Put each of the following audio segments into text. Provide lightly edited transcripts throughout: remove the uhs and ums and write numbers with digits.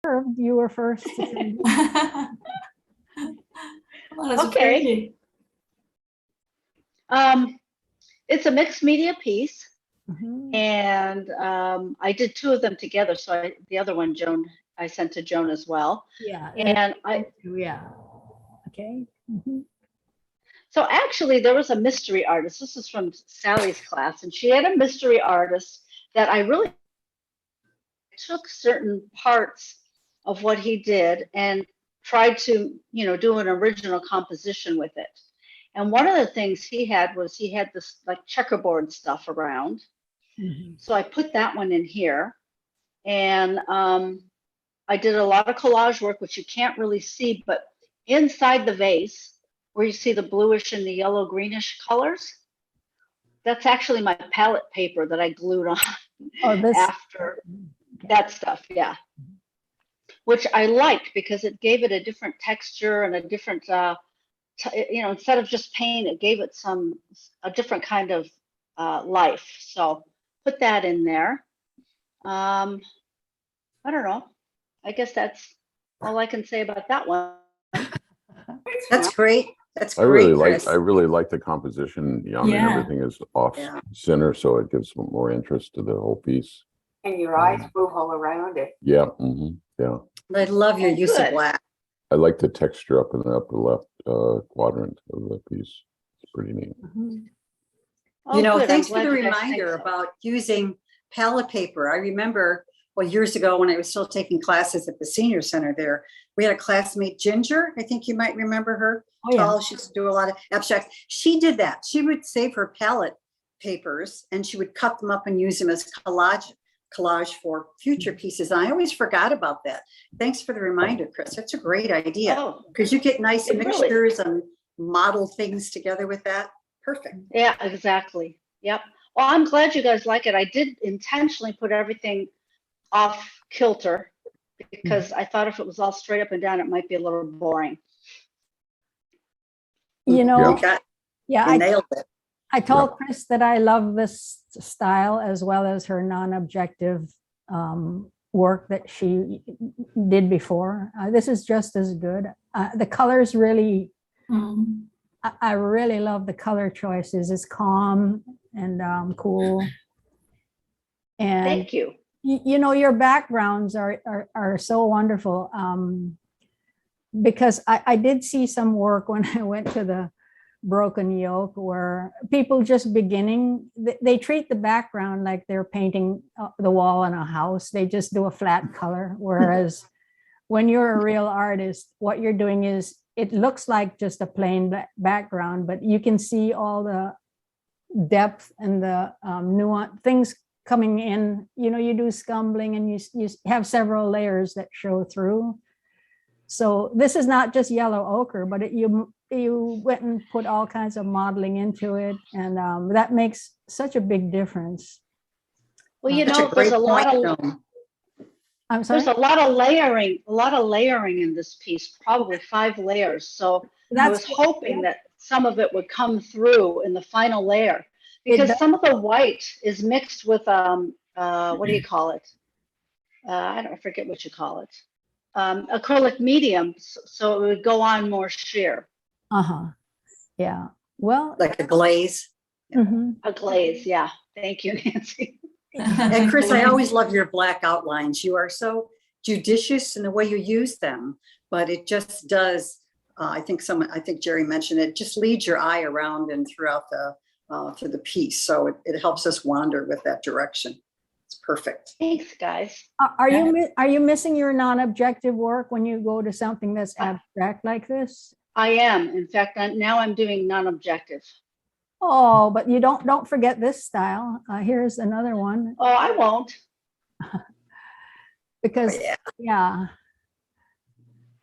You were first to say. Oh, that's Okay. pretty. It's a mixed media piece, Mhm. and I did two of them together. So the other one, Joan, I sent to Joan as well. Yeah. And Yeah. Okay. Mhm. so actually there was a mystery artist. This is from Sally's class, and she had a mystery artist that I really took certain parts of what he did and tried to, do an original composition with it. And one of the things he had this like checkerboard stuff around. Mhm. So I put that one in here, and I did a lot of collage work, which you can't really see, but inside the vase, where you see the bluish and the yellow greenish colors, that's actually my palette paper that I glued on after that stuff, yeah. Which I liked because it gave it a different texture and a different, instead of just paint, it gave it a different kind of life. So put that in there. I don't know. I guess that's all I can say about that one. That's great. That's I great, really Chris. like the composition. I mean, Yeah. everything is off Yeah. center, so it gives more interest to the whole piece. And your eyes move all around it. Yeah, yeah. I love your Oh, use of good. black. I like the texture up in the upper left quadrant of the piece. It's pretty neat. Mhm. Oh, You know, good. I'm thanks for glad the you guys think reminder so. about using palette paper. I remember, well, years ago when I was still taking classes at the senior center there, we had a classmate, Ginger. I think you might remember her. Oh, yeah. Tall, she used to do a lot of abstracts. She did that. She would save her palette papers and she would cut them up and use them as collage for future pieces. I always forgot about that. Thanks for the reminder, Chris. That's a great idea Oh, because you get nice It really- mixtures and model things together with that. Perfect. yeah, exactly. Yep. Well, I'm glad you guys like it. I did intentionally put everything off kilter because I thought if it was all straight up and down, it might be a little boring. You know, You got, yeah, you nailed it. I told Chris that I love this style as well as her non-objective work that she did before. This is just as good. The colors really, Mhm. I really love the color choices. It's calm and cool. And Thank you. you know, your backgrounds are so wonderful. Because I did see some work when I went to the Broken Yoke where people just beginning, they treat the background like they're painting the wall in a house. They just do a flat color. Whereas when you're a real artist, what you're doing is it looks like just a plain background, but you can see all the depth and the nuance things coming in. You know, you do scumbling and you have several layers that show through. So this is not just yellow ochre, but you went and put all kinds of modeling into it, and that makes such a big difference. Well, you Such know, a great there's a lot point, of Joan. I'm sorry. there's a lot of layering in this piece, probably 5 layers. So I was hoping that some of it would come through in the final layer because some of the white is mixed with what do you call it? I forget what you call it. Acrylic medium, so it would go on more sheer. Yeah. Well, Like a glaze. mhm. A glaze, yeah. Thank you, Nancy. And Chris, I always love your black outlines. You are so judicious in the way you use them, but it just does. I think Jerry mentioned it. Just leads your eye around and throughout through the piece, so it helps us wander with that direction. It's perfect. Thanks, guys. Are you missing your non-objective work when you go to something that's abstract like this? I am. In fact, now I'm doing non-objective. Oh, but you don't forget this style. Here's another one. Oh, I won't. Because yeah.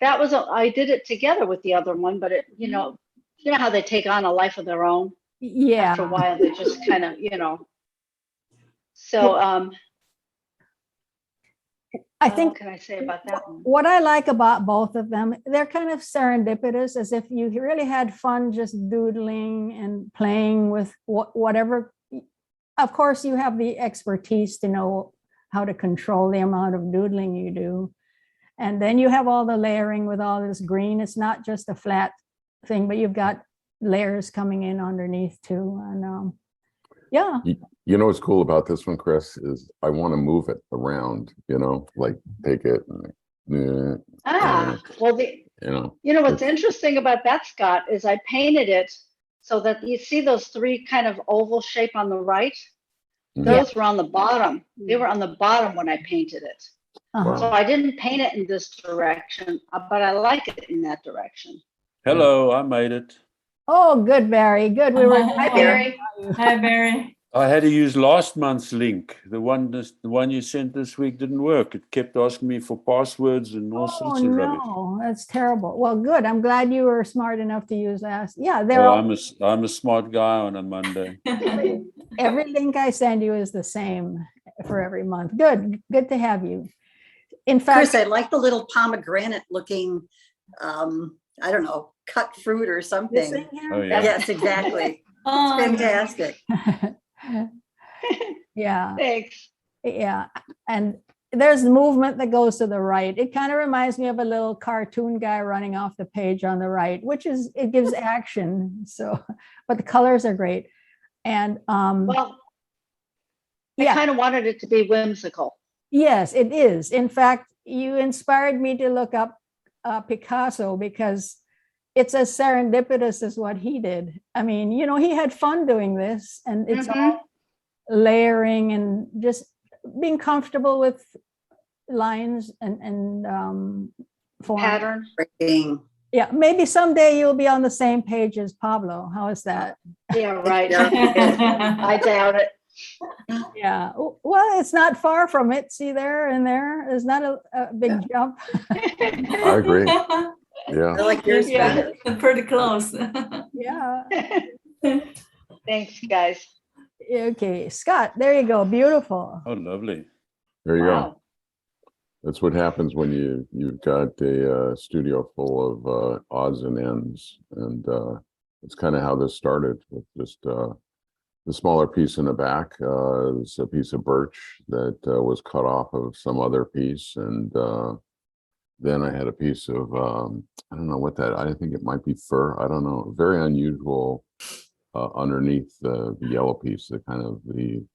That was I did it together with the other one, but you know how they take on a life of their own. Yeah. After a while, they just kind of, So I think what can I say about that one? what I like about both of them, they're kind of serendipitous, as if you really had fun just doodling and playing with whatever. Of course, you have the expertise to know how to control the amount of doodling you do. And then you have all the layering with all this green. It's not just a flat thing, but you've got layers coming in underneath too. And yeah. You know what's cool about this one, Chris, is I want to move it around, like take it and, Well, what's it's- interesting about that, Scott, is I painted it so that you see those three kind of oval shape on the right. Those were on the bottom. They were on the bottom when I painted it. Uh-huh. So I didn't paint it in this direction, but I like it in that direction. Hello, I made it. Oh, good, Barry. Good. We were. Hi, Barry. Hi, Barry. I had to use last month's link. The one you sent this week didn't work. It kept asking me for passwords and all Oh sorts of rubbish. no, that's terrible. Well, good. I'm glad you were smart enough to use last. Yeah, they're Well, all, I'm a smart guy on a Monday. every link I send you is the same for every month. Good to have you. In fact, Chris, I like the little pomegranate looking, I don't know, cut fruit or this something. thing here? Oh yeah. Yes, exactly. Oh, Fantastic. Yeah, Thanks. yeah. And there's movement that goes to the right. It kind of reminds me of a little cartoon guy running off the page on the right, it gives action. So, but the colors are great. And Well, I yeah, kind of wanted it to be whimsical. yes, it is. In fact, you inspired me to look up Picasso because it's as serendipitous as what he did. I mean, he had fun doing this, and it's all layering and just being comfortable with lines and form. Pattern. Breaking. Yeah, maybe someday you'll be on the same page as Pablo. How is that? Yeah, right. I doubt it. Yeah. Well, it's not far from it. See there and there. There's not a big jump. I agree. Yeah. I like yours Yeah. better. pretty close. Yeah. Thanks, guys. Okay, Scott, there you go. Beautiful. Oh, lovely. There you go. Wow. That's what happens when you've got a studio full of odds and ends, and it's kind of how this started with just the smaller piece in the back. It's a piece of birch that was cut off of some other piece, and then I had a piece of I don't know what that. I think it might be fir. I don't know. Very unusual underneath the yellow piece, the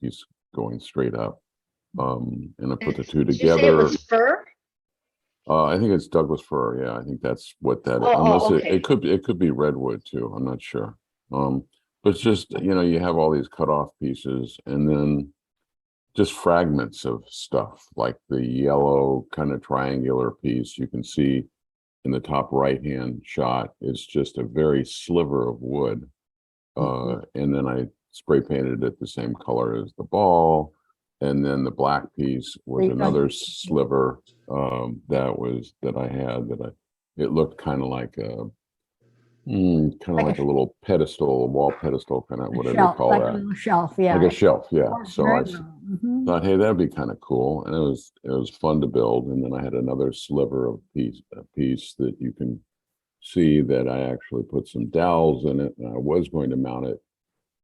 piece going straight up. And I put the two Did you say it together. was fur? I think it's Douglas fir. Yeah, I think that's what that is. Oh, Unless okay. it could be redwood too. I'm not sure. But it's just, you have all these cut off pieces and then just fragments of stuff like the yellow kind of triangular piece. You can see in the top right hand shot is just a very sliver of wood. And then I spray painted it the same color as the ball. And then the black piece was another sliver that I had it looked kind of like a little pedestal, wall pedestal, kind of whatever you call like that. a little shelf, yeah. Like a shelf, yeah. Works So very I well. Mhm. thought, hey, that'd be kind of cool. And it was fun to build. And then I had another sliver of a piece that you can see that I actually put some dowels in it, and I was going to mount it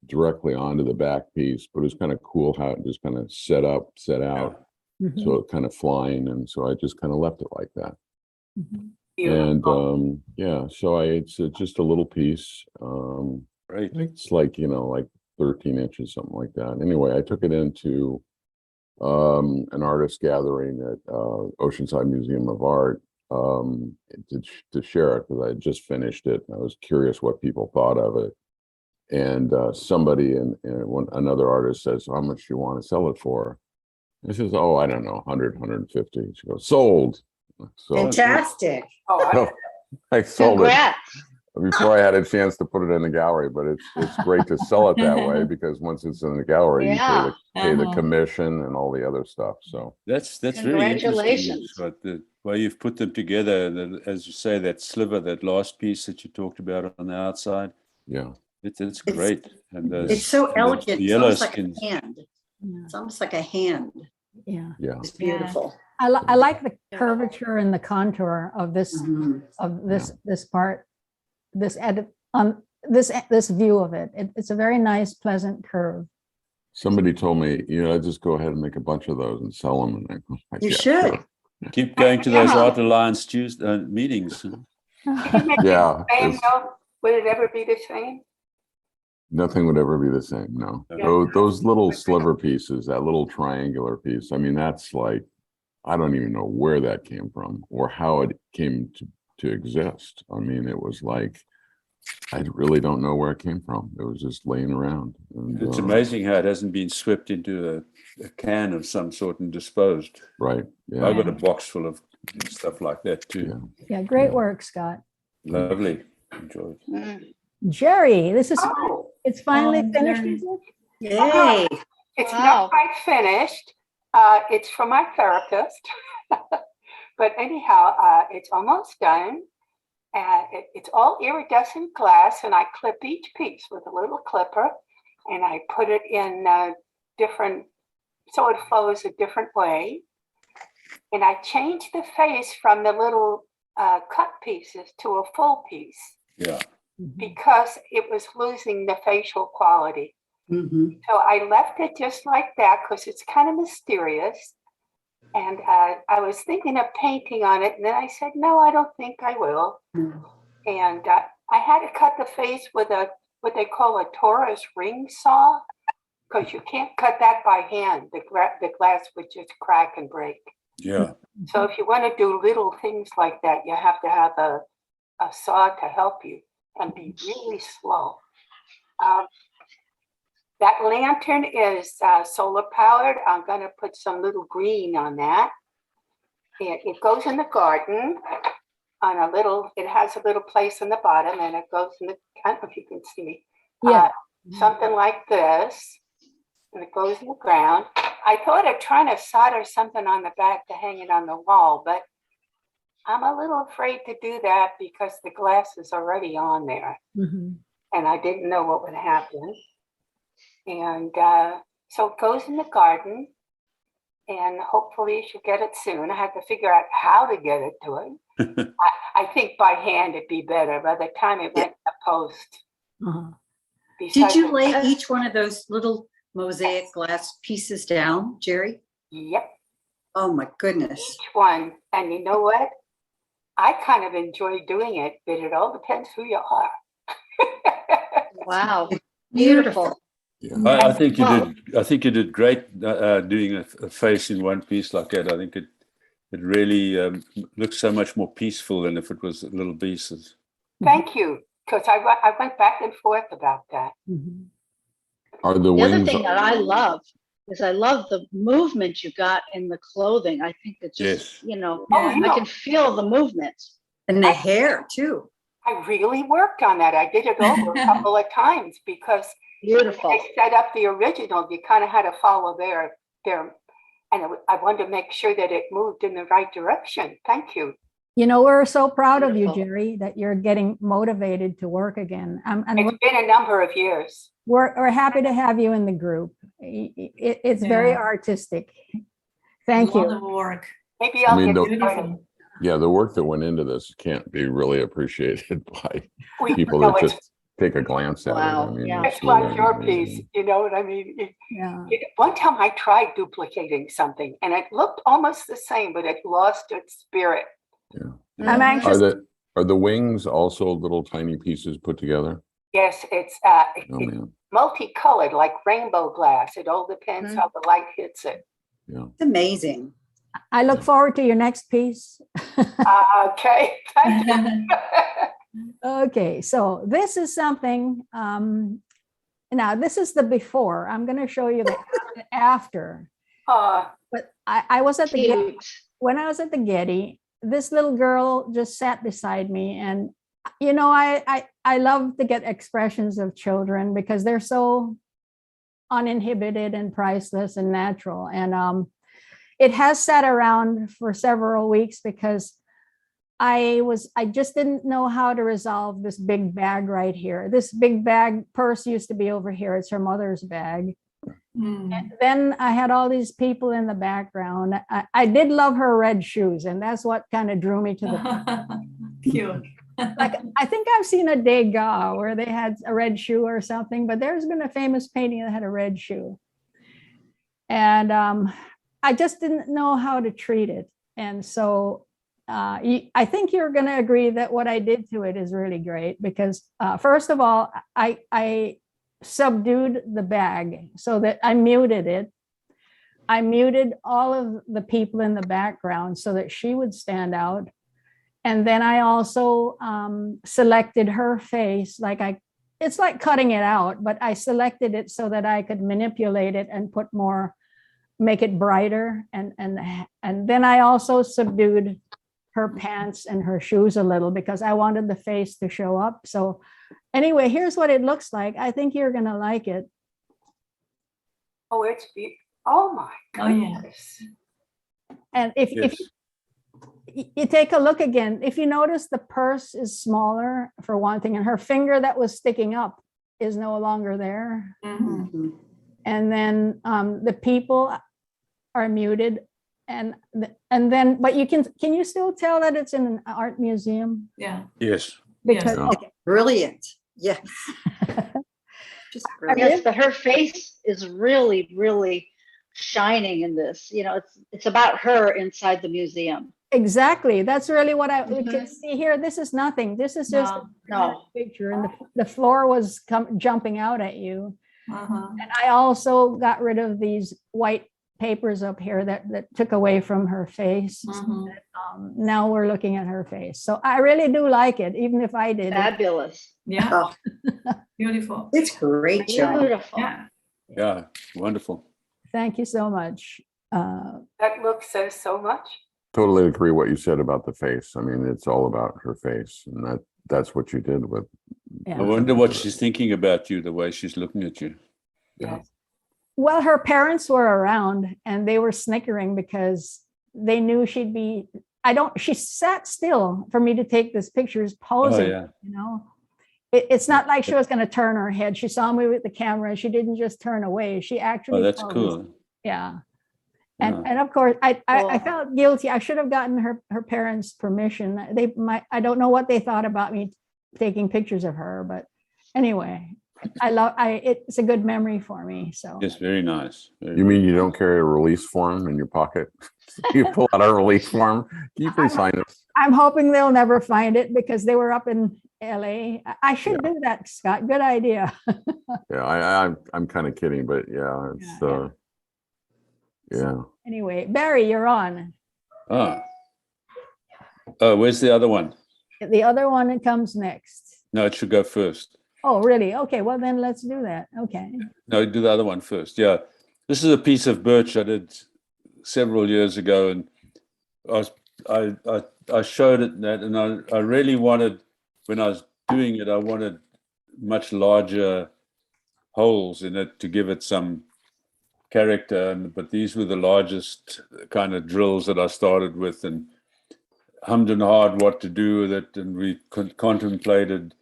directly onto the back piece, but it was kind of cool how it just kind of set out, Mhm. so it kind of flying, and so I just kind of left it like that. Mhm. And so it's just a little piece. Great. It's like 13 inches, something like that. Anyway, I took it into an artist gathering at Oceanside Museum of Art to share it because I had just finished it. And I was curious what people thought of it. And somebody another artist says, "How much do you want to sell it for?" I says, "Oh, I don't know, 100, 150." She goes, "Sold." So Fantastic. Oh, I sold Congrats. it before I had a chance to put it in the gallery. But it's great to sell it that way because once it's in the gallery, Yeah. you pay the commission and all the other stuff. So That's very interesting. Congratulations. Scott, the way you've put them together, as you say, that sliver, that last piece that you talked about on the outside, yeah, it's great. And It's so elegant. the It's yellow almost like skins. a hand. Yeah. It's almost like a hand. Yeah. yeah. It's beautiful. I like the curvature and the contour of this Mhm. this part, this edit on this view of it. It's a very nice, pleasant curve. Somebody told me, just go ahead and make a bunch of those and sell them. And I go, You "Yeah, should. sure." Keep going to those Yeah. Art Alliance Tuesday meetings. Can you make Yeah, it the same it's- though? Would it ever be the same? Nothing would ever be the same. No, Yeah. those little sliver pieces, that little triangular piece. I mean, that's like, I don't even know where that came from or how it came to exist. I mean, it was like, I really don't know where it came from. It was just laying around. And, It's amazing how it hasn't been swept into a can of some sort and disposed. Right. Yeah. I've got a box full of stuff like that too. Yeah. Yeah, great work, Scott. Lovely. Enjoyed. Mm. Jerry, this is, Oh, it's finally Oh, finished, Jerry. is it? Yay. it's Wow. not quite finished. It's from my therapist. But anyhow, it's almost done. It's all iridescent glass, and I clip each piece with a little clipper, and I put it in different, so it flows a different way. And I change the face from the little cut pieces to a full piece Yeah. because it was losing the facial quality. Mhm. So I left it just like that because it's kind of mysterious. And I was thinking of painting on it, and then I said, no, I don't think I will. Mm. And I had to cut the face with what they call a Taurus ring saw, because you can't cut that by hand. The glass would just crack and break. Yeah. So if you want to do little things like that, you have to have a saw to help you and be really slow. That lantern is solar powered. I'm going to put some little green on that. It goes in the garden on a little, it has a little place on the bottom, and it goes in the, I don't know if you can see me. Yeah. Something like this, and it goes in the ground. I thought of trying to solder something on the back to hang it on the wall, but I'm a little afraid to do that because the glass is already on there, Mhm. and I didn't know what would happen. And so it goes in the garden, and hopefully she'll get it soon. I have to figure out how to get it to it. I think by hand it'd be better by the time it went to the post. Uh-huh. Did you lay Besides- each one of those little mosaic glass pieces down, Jerry? Yep, Oh my goodness. each one. And you know what? I kind of enjoy doing it, but it all depends who you are. Wow. Beautiful. Yeah. I think you Wow. did. I think you did great doing a face in one piece like that. I think it really looks so much more peaceful than if it was little pieces. Thank you, because I went back and forth about that. Mhm. Are the The other wings? thing that I love is I love the movement you got in the clothing. I think it just, Yes. you know, Oh, I no. can feel the movement. And the hair too. I really worked on that. I did it over a couple of times because Beautiful. they set up the original. You kind of had to follow their, and I wanted to make sure that it moved in the right direction. Thank you. You know, we're so proud of you, Beautiful. Jerry, that you're getting motivated to work again. And It's been a number of years. we're happy to have you in the group. It's very Yeah. artistic. Thank Love you. the work. Maybe I I'll mean, get the- started. Beautiful. Yeah, the work that went into this can't be really appreciated by people No, that it's- just take a glance at it. Wow, I mean, yeah. It's like really your amazing. piece, you know what I mean? Yeah. One time I tried duplicating something and it looked almost the same, but it lost its spirit. I'm anxious. Are the wings also little tiny pieces put together? Yes, it's Oh man, multicolored, like rainbow glass. It all depends how the light hits it. yeah. It's amazing. I look forward to your next piece. Okay, thank you. Okay, so this is something, now this is the before. I'm going to show you the after. But I was at the Getty, Cute. when I was at the Getty, this little girl just sat beside me, and you know, I love to get expressions of children because they're so uninhibited and priceless and natural. And it has sat around for several weeks because I just didn't know how to resolve this big bag right here. This big bag purse used to be over here. It's her mother's bag. Mm. And then I had all these people in the background. I did love her red shoes, and that's what kind of drew me to the Cute. like. I think I've seen a Degas where they had a red shoe or something, but there's been a famous painting that had a red shoe. And I just didn't know how to treat it. And so I think you're going to agree that what I did to it is really great because first of all, I subdued the bag so that I muted it. I muted all of the people in the background so that she would stand out. And then I also selected her face, it's like cutting it out, but I selected it so that I could manipulate it and make it brighter. And then I also subdued her pants and her shoes a little because I wanted the face to show up. So anyway, here's what it looks like. I think you're gonna like it. Oh, it's beautiful. Oh my goodness. And if you take a look again, if you notice the purse is smaller for one thing, and her finger that was sticking up is no longer there. Mhm. And then the people are muted. And then, but can you still tell that it's in an art museum? Yeah. Yes. Because, Yeah. okay. Brilliant. Yes. Just brilliant. Yes, but her face is really, really shining in this. You know, it's about her inside the museum. Exactly. That's really what we can Mhm. see here. This is nothing. This is just Wow. No. a picture, and the floor was jumping out at you. Uh-huh. And I also got rid of these white papers up here that took away from her face. Mhm. Now we're looking at her face. So I really do like it, even if I did it. Fabulous. Yeah. Oh, Beautiful. it's great, Joan. Beautiful. Yeah. Yeah. Wonderful. Thank you so much. That look says so much. Totally agree what you said about the face. I mean, it's all about her face, and that's what you did with. Yeah. I wonder what she's thinking about you, the way she's looking at you. Yeah. Well, her parents were around and they were snickering because they knew she sat still for me to take this pictures posing, Oh, yeah. you know. It's not like she was going to turn her head. She saw me with the camera and she didn't just turn away. She actually Oh, that's posed. cool. Yeah. Yeah. And of course, I Cool. felt guilty. I should have gotten her parents' permission. I don't know what they thought about me taking pictures of her, but anyway, it's a good memory for me. So Yes, very nice. You mean you don't carry a release form in your pocket? You pull out a release form. Can you please sign this? I'm hoping they'll never find it because they were up in LA. I should do that, Scott. Good idea. Yeah, I'm kind of kidding, but yeah, it's yeah. Anyway, Barry, you're on. Oh, where's the other one? The other one that comes next. No, it should go first. Oh, really? Okay, well then let's do that. Okay. No, do the other one first. Yeah. This is a piece of birch I did several years ago, and I showed it that, and I really wanted, when I was doing it, I wanted much larger holes in it to give it some character, but these were the largest kind of drills that I started with, and hummed and hawed what to do with it, and we contemplated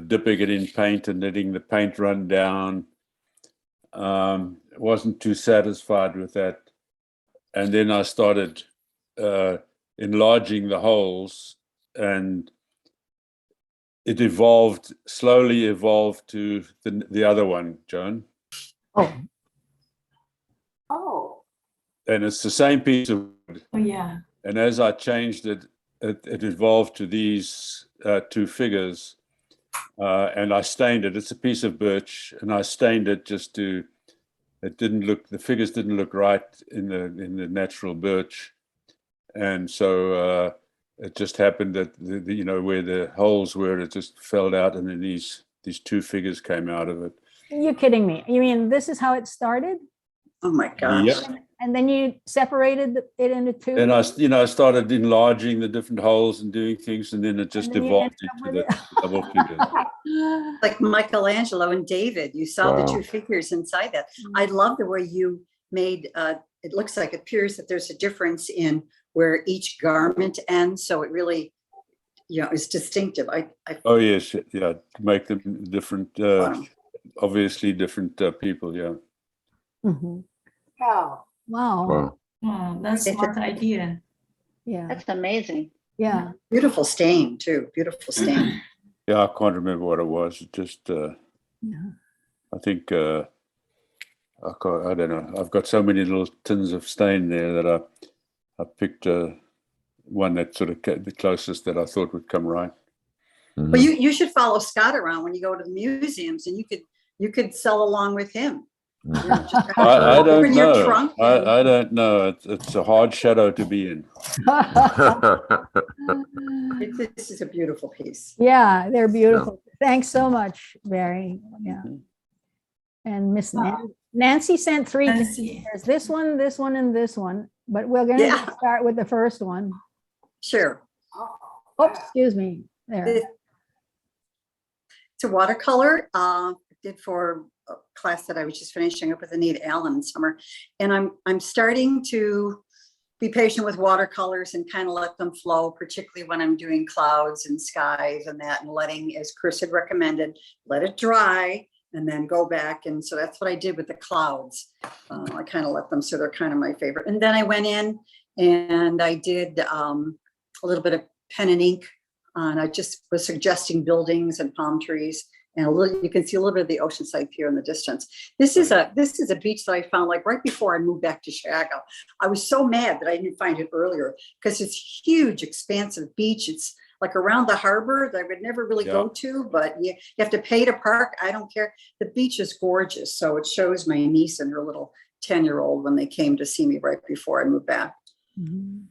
dipping it in paint and letting the paint run down. Wasn't too satisfied with that, and then I started enlarging the holes, and it slowly evolved to the other one, Joan. Oh, Oh, And it's the same piece of wood. Oh, yeah. And as I changed it, it evolved to these two figures, and I stained it. It's a piece of birch, and I stained it the figures didn't look right in the natural birch, and so it just happened that where the holes were, it just fell out, and then these two figures came out of it. you're kidding me. You mean this is how it started? Oh my gosh. Yep. And then you separated it into two? And I started enlarging the different holes and doing things, and then it just And then you evolved ended up into the double figures. Like Michelangelo and David, you saw the Wow. two figures inside that. I love the way you made, it looks like, it appears that there's a difference in where each garment ends. So it really, is distinctive. Oh yes, yeah, make them different, Wow. obviously different people. Yeah. Mhm. wow. Wow. Wow. Oh, that's a smart idea. Yeah. That's amazing. Yeah. Beautiful stain too. Beautiful stain. Yeah, I can't remember what it was. It just, Yeah. I think, I don't know. I've got so many little tins of stain there that I picked one that sort of the closest that I thought would come right. Well, you should follow Scott around when you go to the museums, and you could sell along with him. You know, just I don't open your know. trunk and- I don't know. It's a hard shadow to be in. This is a beautiful piece. Yeah, they're beautiful. Thanks so much, Barry. Yeah. Mhm. And Miss Nancy sent 3 Nancy. There's this one, and this one, but we're going to Yeah. start with the first one. Sure. Oops, excuse me. There. It's a watercolor. I did for a class that I was just finishing up with Anita Allen in summer, and I'm starting to be patient with watercolors and kind of let them flow, particularly when I'm doing clouds and skies and that, and letting, as Chris had recommended, let it dry and then go back. And so that's what I did with the clouds. I kind of let them, so they're kind of my favorite. And then I went in and I did a little bit of pen and ink. And I just was suggesting buildings and palm trees, and a little, you can see a little bit of the Oceanside Pier in the distance. This is a beach that I found like right before I moved back to Chicago. I was so mad that I didn't find it earlier, because it's huge, expansive beach. It's like around the harbor that I would never really go to, but you have to pay to park. I don't care. The beach is gorgeous. So it shows my niece and her little 10-year-old when they came to see me right before I moved back. Mhm.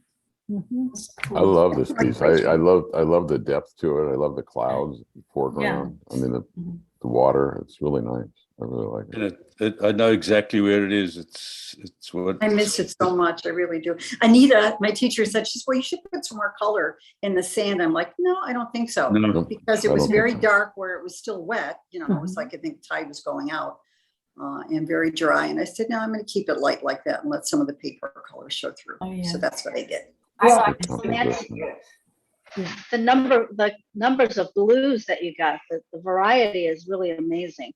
Mhm. I love this piece. I love the depth to it. I love the clouds, the foreground. I mean, the water. It's really nice. I really like it. And I know exactly where it is. It's what I miss it so much. I really do. Anita, my teacher, said, she's, well, you should put some more color in the sand. I'm like, no, I don't think so. No. Because it I was don't think very so. dark where it was still wet. You know, it was like, I think tide was going out and very dry. And I said, no, I'm going to keep it light like that and let some of the paper colors show through. Oh, yeah. So that's what I did. I like Good Nancy. composition. The numbers of blues that you got, the variety is really amazing.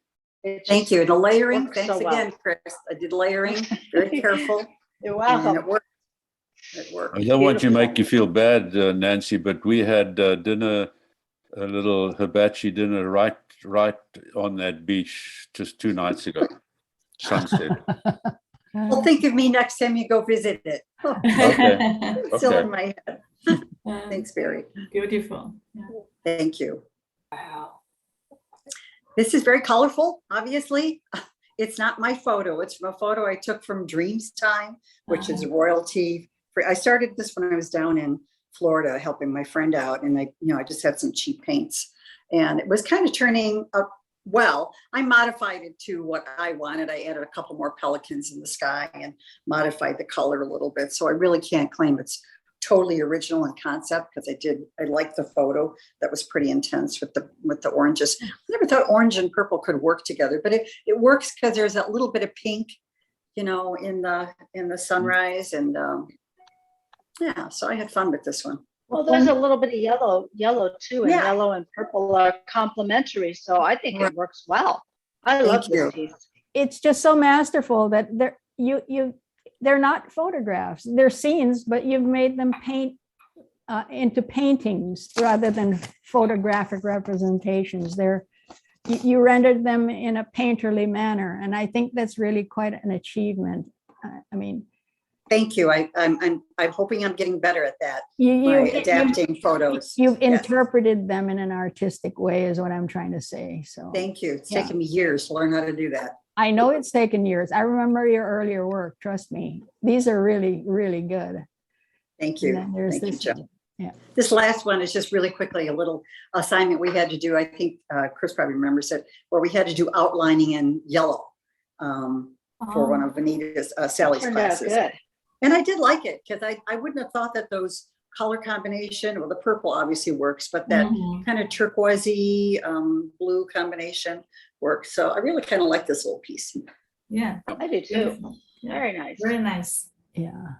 Thank you. And the layering, works thanks so well. again, Chris. I did layering, very careful. You're And welcome. it worked. It worked. I don't want to Beautiful. make you feel bad, Nancy, but we had dinner, a little hibachi dinner right on that beach just 2 nights ago. Sunset. Well, think of me next time you go visit it. Okay. Still Okay. in my head. Thanks, Barry. Beautiful. Yeah. Thank you. Wow. This is very colorful, obviously. It's not my photo. It's from a photo I took from Dreams Time, which is royalty free. I started this when I was down in Florida helping my friend out, and I just had some cheap paints, and it was kind of turning up well. I modified it to what I wanted. I added a couple more pelicans in the sky and modified the color a little bit. So I really can't claim it's totally original in concept, because I liked the photo that was pretty intense with the oranges. I never thought orange and purple could work together, but it works because there's that little bit of pink, in the sunrise, and yeah, so I had fun with this one. Well, there's a little bit of yellow too, and Yeah. yellow and purple are complementary. So I think Right. it works well. I Thank love you. this piece. It's just so masterful that they're not photographs, they're scenes, but you've made them paint into paintings rather than photographic representations. You rendered them in a painterly manner, and I think that's really quite an achievement. I mean, Thank you. I'm hoping I'm getting better at that. you Adapting photos. you've Yes. interpreted them in an artistic way, is what I'm trying to say. So Thank you. It's Yeah. taken me years to learn how to do that. I know it's taken years. I remember your earlier work. Trust me, these are really, really good. Thank you. And then there's Thank you, this Joe. yeah. This last one is just really quickly a little assignment we had to do. I think Chris probably remembers it, where we had to do outlining in yellow for one of Anita's, Sally's Turned out classes. good. And I did like it, because I wouldn't have thought that those color combination, well, the purple obviously works, but that kind of turquoisey blue combination works. So I really kind of like this little piece. Yeah. I do too. Beautiful. Yeah. Very nice. Very nice. Yeah.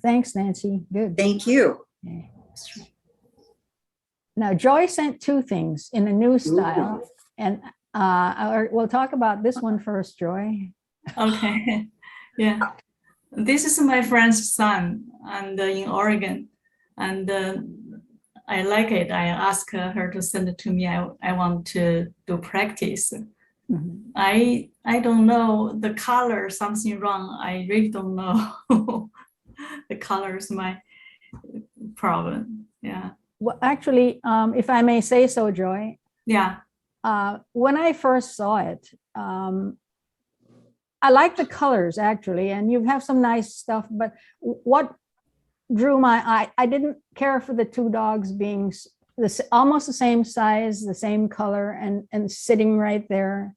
Thanks, Nancy. Good. Thank you. Okay. Now, Joy sent 2 things in a new style, and we'll talk about this one first, Joy. Okay. Yeah. This is my friend's son, and in Oregon, and I like it. I asked her to send it to me. I want to do practice. Mhm. I don't know the color, something wrong. I really don't know. the color is my problem. Yeah. Well, actually, if I may say so, Joy, Yeah. when I first saw it, I like the colors actually, and you have some nice stuff, but what drew my eye, I didn't care for the two dogs being almost the same size, the same color, and sitting right there.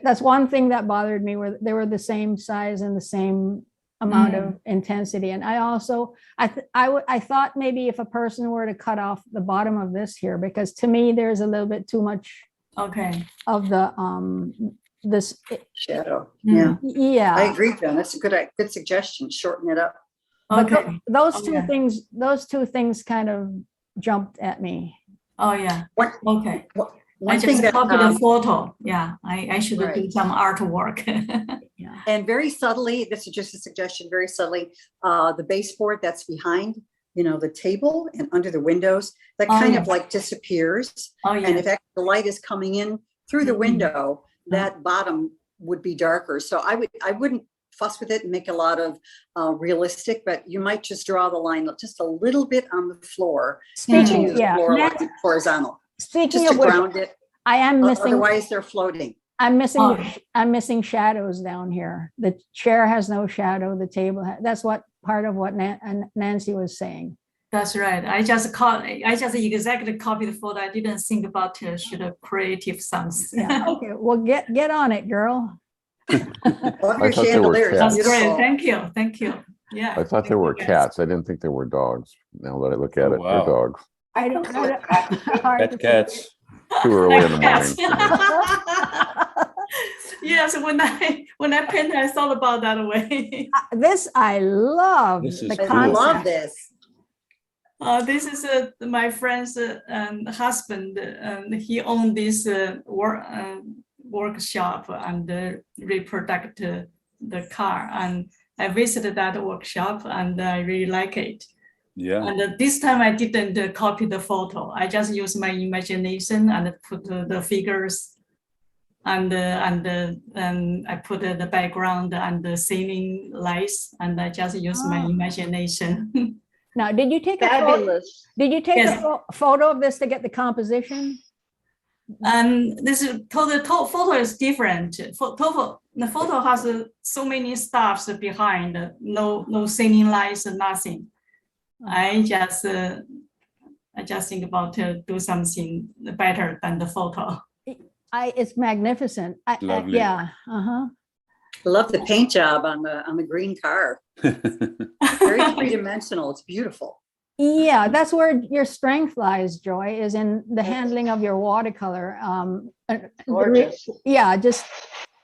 That's one thing that bothered me, where they were the same size and the same amount of intensity. And I also, I thought maybe if a person were to cut off the bottom of this here, because to me, there's a little bit too much Okay. of the, this, Shadow. Mm. Yeah. I yeah. agree, John. That's a good suggestion. Shorten it up. But Okay. those Okay. those two things kind of jumped at me. Oh, yeah. One, Okay. I one thing just that, copied a photo. Yeah. I should do Right. some artwork. Yeah. and very subtly, this is just a suggestion, very subtly, the baseboard that's behind, the table and under the windows, that Oh, kind yeah. of like disappears. Oh, And yeah. if actually the light is coming in through the Mhm. window, that bottom would be darker. So I wouldn't fuss with it and make a lot of realistic, but you might just draw the line just a little bit on the floor. Speaking, Use the yeah, floor Nancy, like horizontal, speaking just to of which, ground it. I am missing, Otherwise, they're floating. I'm missing, Oh. I'm missing shadows down here. The chair has no shadow, the table, that's what part of what Nancy was saying. That's right. I just exactly copied the photo. I didn't think about should have creative something. Yeah, okay, well, get on it, girl. Love I your thought they were chandeliers. That's cats. great. Beautiful. Thank you. Thank you. Yeah. I thought they thank were you, guys. cats. I didn't think they were dogs. Now that I look at Oh, it, they're wow. dogs. I don't, hard to say. Cats. Too early in the Cats. morning. Yes, when I paint, I thought about that way. This I love. This is the cool. I love concept. this. This is my friend's husband. He owned this workshop and reproduct the car. And I visited that workshop and I really like it. Yeah. And this time I didn't copy the photo. I just used my imagination and put the figures and I put the background and the ceiling lights, and I just used my Oh. imagination. Now, did you take a photo? Fabulous. Did you take Yes. a photo of this to get the composition? And this is the photo is different. The photo has so many stuffs behind, no ceiling lights, nothing. I just think about to do something better than the photo. It's magnificent. Lovely. Yeah. Uh-huh. Love the paint job on the green car. Very three-dimensional. It's beautiful. Yeah, that's where your strength lies, Joy, is in the handling of your watercolor. Gorgeous. Yeah, just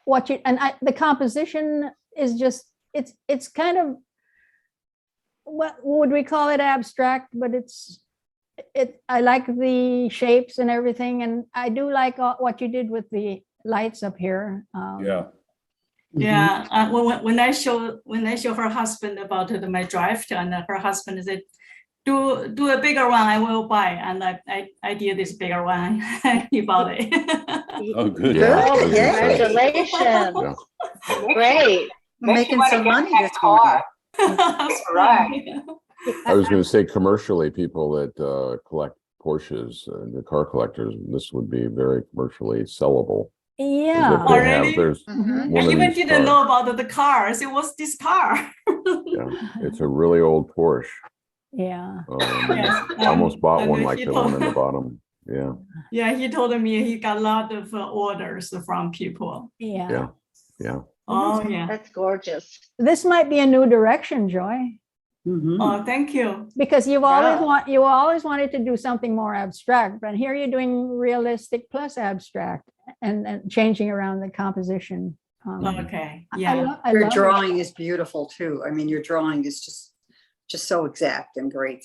what you, and the composition is just, it's kind of, what would we call it, abstract, but I like the shapes and everything, and I do like what you did with the lights up here. Yeah. Yeah, when I show her husband about my draft, and her husband said, "Do a bigger one, I will buy." And I did this bigger one. He bought it. Oh, good. Yeah. Oh, I was gonna say. congratulations. Yeah. Great. We're Makes you making wanna some get money that this morning. car. That's Right. I was going to say commercially, people that collect Porsches, the car collectors, this would be very commercially sellable. 'Cause Yeah. if they Oh, have, really? there's Mhm. one I of even these didn't cars. know about the cars. It was this car. Yeah, it's a really old Porsche. Yeah. Yes, Almost bought and one like he the told- one in the bottom. Yeah, Yeah, he told me he got a lot of orders from people. Yeah. yeah, yeah. Oh, yeah. That's gorgeous. This might be a new direction, Joy, Mhm. Oh, thank you. because you Yeah. always wanted to do something more abstract, but here you're doing realistic plus abstract and changing around the composition. Okay, I yeah. Your love it. drawing is beautiful too. I mean, your drawing is just so exact and great.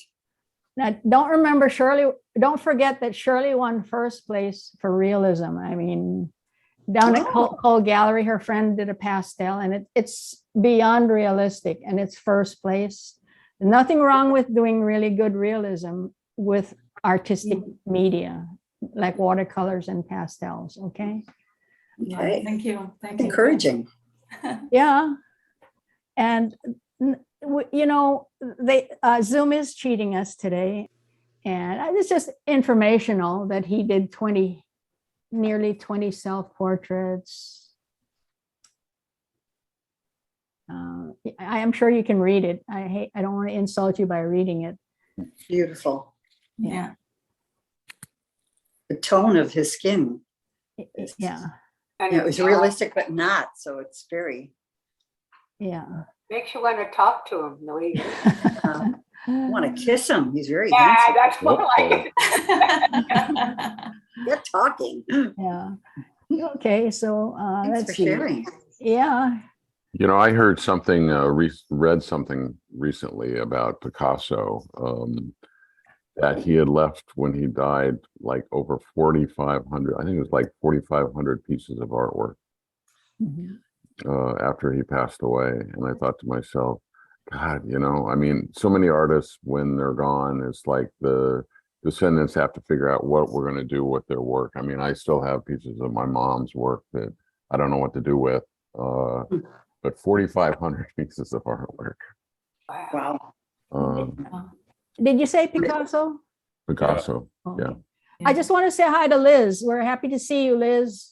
Now, don't forget that Shirley won first place for realism. I mean, down at Cole Gallery, her friend did a pastel, and it's beyond realistic, and it's first place. Nothing wrong with doing really good realism with artistic media, like watercolors and pastels, okay? Okay. Thank you. Thank you. Encouraging. Yeah. And You know, Zoom is cheating us today. And it's just informational that he did nearly 20 self-portraits. I am sure you can read it. I don't want to insult you by reading it. Beautiful. Yeah. The tone of his skin. Yeah, And It was realistic, but not. So it's very, yeah. makes you want to talk to him, Louise. I want to kiss him. He's very Yeah, handsome. that's more like it. Get talking. Yeah. Okay, so Thanks let's for see. sharing. Yeah. You know, I heard something, read something recently about Picasso, that he had left when he died, like over 4,500, I think it was like 4,500 pieces of artwork Mhm. after he passed away. And I thought to myself, God, you know, I mean, so many artists, when they're gone, it's like the descendants have to figure out what we're going to do with their work. I mean, I still have pieces of my mom's work that I don't know what to do with. But 4,500 pieces of artwork. Wow. Did you say Picasso? Picasso. Yeah. I just want to say hi to Liz. We're happy to see you, Liz.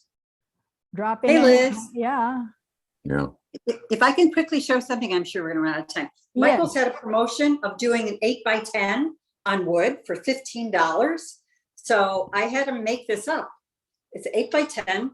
Drop in. Hey, Liz. Yeah. Yeah. If I can quickly show something, I'm sure we're going to run out of time. Michael's had a promotion of doing an 8x10 on wood for $15. So I had to make this up. It's an 8x10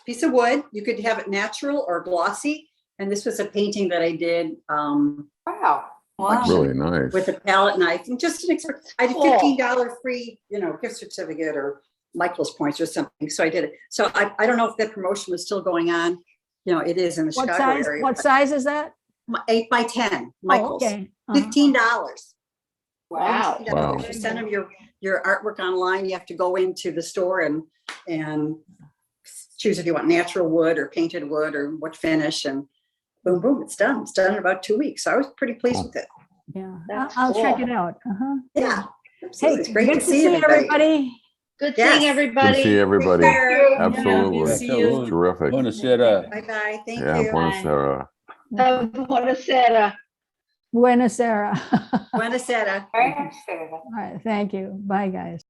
piece of wood. You could have it natural or glossy. And this was a painting that I did Wow. Wow. Really nice. with a palette knife and just I did $15 free, gift certificate or Michael's points or something. So I did it. So I don't know if that promotion was still going on. It is in the What Chicago size? area. What size is that? 8x10, Oh, Michael's. okay. $15. Wow. Wow. If you send them your artwork online, you have to go into the store and choose if you want natural wood or painted wood or what finish, and boom, boom, it's done. It's done in about 2 weeks. So I was pretty pleased with it. Yeah, That's I'll check cool. it out. Yeah. Hey, Absolutely. It's great good to see everybody. Good Yes. seeing Good to everybody. see everybody. Take care. Absolutely. Yeah, see you. Terrific. Buonasera. Bye-bye. Thank Yeah, you. buonasera. Buonasera. Buenos Aires. Buonasera. Very interesting. All right, thank you. Bye, guys.